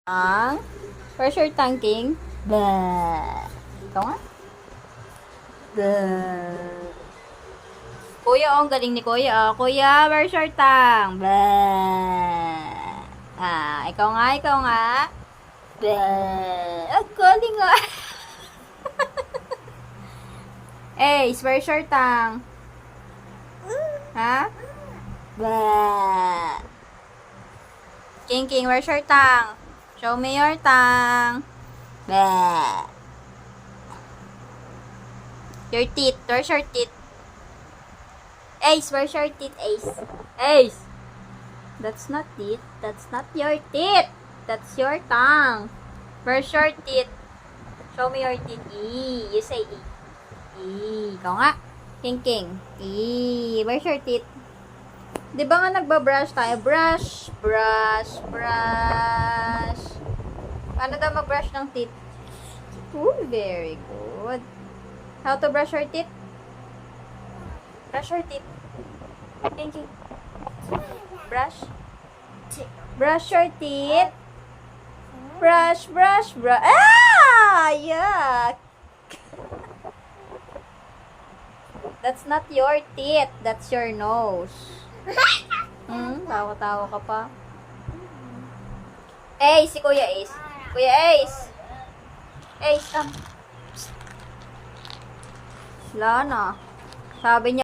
Ang pressure tanking. Ba. Ikaw nga. Ba. Kuya, ang galing ni Kuya. Kuya, pressure tank. Ba. Ikaw nga, ikaw nga. Ba. Ang galing nga. Pressure tank. Ha? Ba. King, where's your tongue? Show me your tongue. Bleh. Your teeth. Where's your teeth? Where's your teeth, Ace? That's not teeth. That's not your teeth. That's your tongue. Where's your teeth? Show me your teeth. E. You say E. E. Ikaw nga. King. E. Where's your teeth? Di ba nga nagbabrush tayo? Brush. Paano daw mag-brush ng teeth? Ooh, very good. How to brush your teeth? Brush your teeth. King. Brush. Brush your teeth. Brush. Yuck! That's not your teeth. That's your nose. Tawa-tawa ka pa. Si Kuya Ace. Kuya Ace. Come. Wala na. Sabi niya,